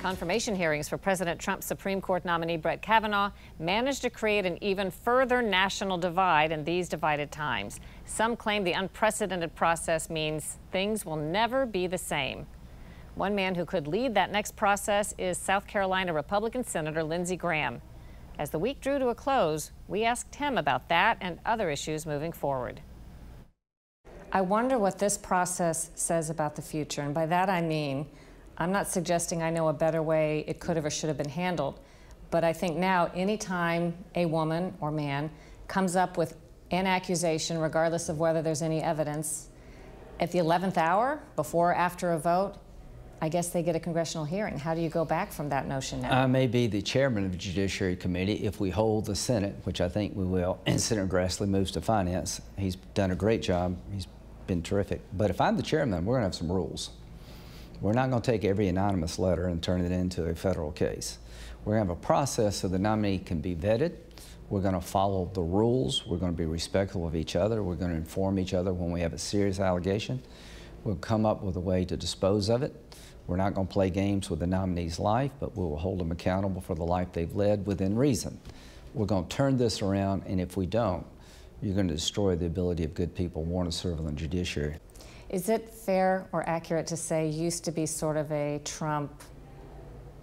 Confirmation hearings for President Trump's Supreme Court nominee Brett Kavanaugh managed to create an even further national divide in these divided times. Some claim the unprecedented process means things will never be the same. One man who could lead that next process is South Carolina Republican Senator Lindsey Graham. As the week drew to a close, we asked him about that and other issues moving forward. I wonder what this process says about the future, and by that I mean, I'm not suggesting I know a better way it could have or should have been handled, but I think now anytime a woman or man comes up with an accusation, regardless of whether there's any evidence, at the 11th hour, before or after a vote, I guess they get a congressional hearing. How do you go back from that notion now? I may be the chairman of the Judiciary Committee if we hold the Senate, which I think we will, and Senator Grassley moves to Finance. He's done a great job. He's been terrific. But if I'm the chairman, we're going to have some rules. We're not going to take every anonymous letter and turn it into a federal case. We're going to have a process so the nominee can be vetted. We're going to follow the rules. We're going to be respectful of each other. We're going to inform each other when we have a serious allegation. We'll come up with a way to dispose of it. We're not going to play games with the nominee's life, but we will hold them accountable for the life they've led within reason. We're going to turn this around, and if we don't, you're going to destroy the ability of good people want to serve in the judiciary. Is it fair or accurate to say you used to be sort of a Trump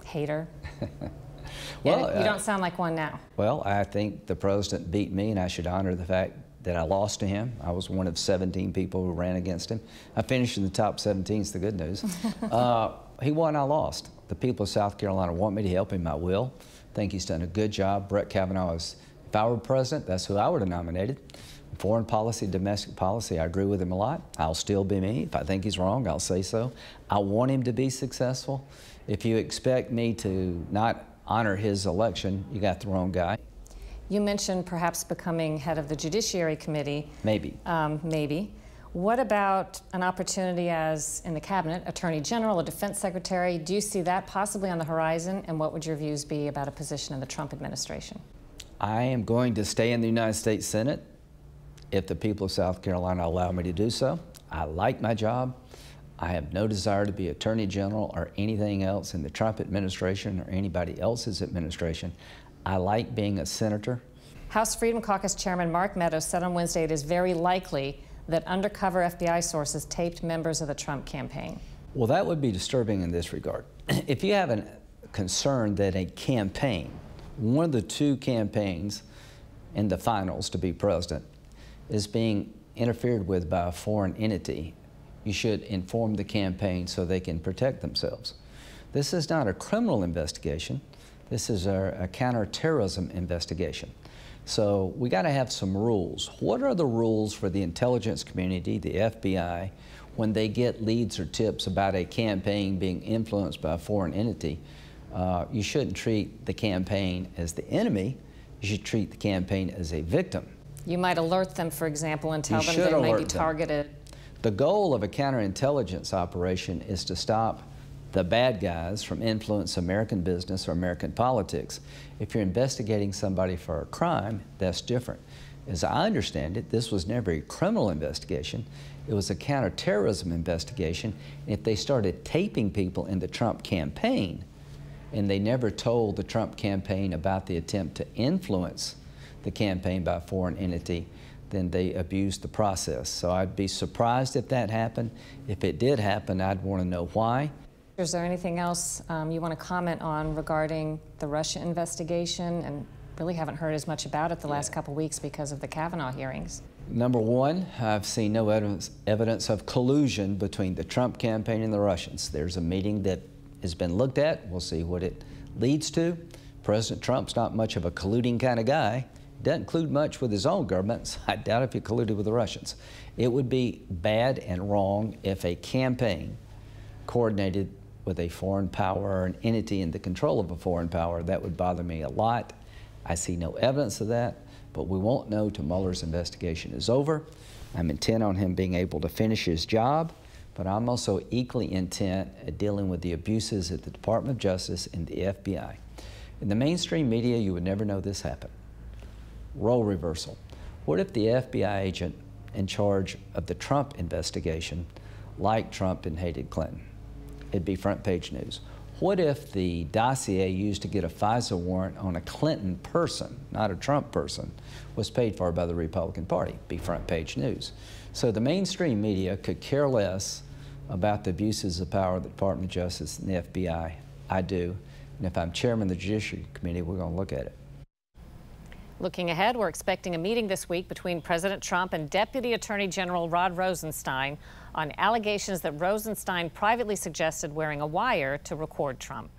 hater? Well, you don't sound like one now. Well, I think the president beat me, and I should honor the fact that I lost to him. I was one of 17 people who ran against him. I finished in the top 17, is the good news. He won, I lost. The people of South Carolina want me to help him, I will. I think he's done a good job. Brett Kavanaugh is, if I were president, that's who I would have nominated. Foreign policy, domestic policy, I agree with him a lot. I'll still be me. If I think he's wrong, I'll say so. I want him to be successful. If you expect me to not honor his election, you got the wrong guy. You mentioned perhaps becoming head of the Judiciary Committee. Maybe. Maybe. What about an opportunity as, in the cabinet, Attorney General or Defense Secretary? Do you see that possibly on the horizon? And what would your views be about a position in the Trump administration? I am going to stay in the United States Senate if the people of South Carolina allow me to do so. I like my job. I have no desire to be Attorney General or anything else in the Trump administration or anybody else's administration. I like being a senator. House Freedom Caucus Chairman Mark Meadows said on Wednesday it is very likely that undercover FBI sources taped members of the Trump campaign. Well, that would be disturbing in this regard. If you have a concern that a campaign, one of the two campaigns in the finals to be president, is being interfered with by a foreign entity, you should inform the campaign so they can protect themselves. This is not a criminal investigation. This is a counterterrorism investigation. So we got to have some rules. What are the rules for the intelligence community, the FBI, when they get leads or tips about a campaign being influenced by a foreign entity? You shouldn't treat the campaign as the enemy. You should treat the campaign as a victim. You might alert them, for example, and tell them they may be targeted. The goal of a counterintelligence operation is to stop the bad guys from influencing American business or American politics. If you're investigating somebody for a crime, that's different. As I understand it, this was never a criminal investigation. It was a counterterrorism investigation. If they started taping people in the Trump campaign, and they never told the Trump campaign about the attempt to influence the campaign by a foreign entity, then they abused the process. So I'd be surprised if that happened. If it did happen, I'd want to know why. Is there anything else you want to comment on regarding the Russia investigation? And really haven't heard as much about it the last couple weeks because of the Kavanaugh hearings. Number one, I've seen no evidence of collusion between the Trump campaign and the Russians. There's a meeting that has been looked at. We'll see what it leads to. President Trump's not much of a colluding kind of guy. Doesn't collude much with his own governments. I doubt if he colluded with the Russians. It would be bad and wrong if a campaign coordinated with a foreign power or an entity in the control of a foreign power. That would bother me a lot. I see no evidence of that, but we won't know till Mueller's investigation is over. I'm intent on him being able to finish his job, but I'm also equally intent at dealing with the abuses at the Department of Justice and the FBI. In the mainstream media, you would never know this happened. Role reversal. What if the FBI agent in charge of the Trump investigation liked Trump and hated Clinton? It'd be front page news. What if the dossier used to get a FISA warrant on a Clinton person, not a Trump person, was paid for by the Republican Party? Be front page news. So the mainstream media could care less about the abuses of power of the Department of Justice and the FBI. I do. And if I'm chairman of the Judiciary Committee, we're going to look at it. Looking ahead, we're expecting a meeting this week between President Trump and Deputy Attorney General Rod Rosenstein on allegations that Rosenstein privately suggested wearing a wire to record Trump.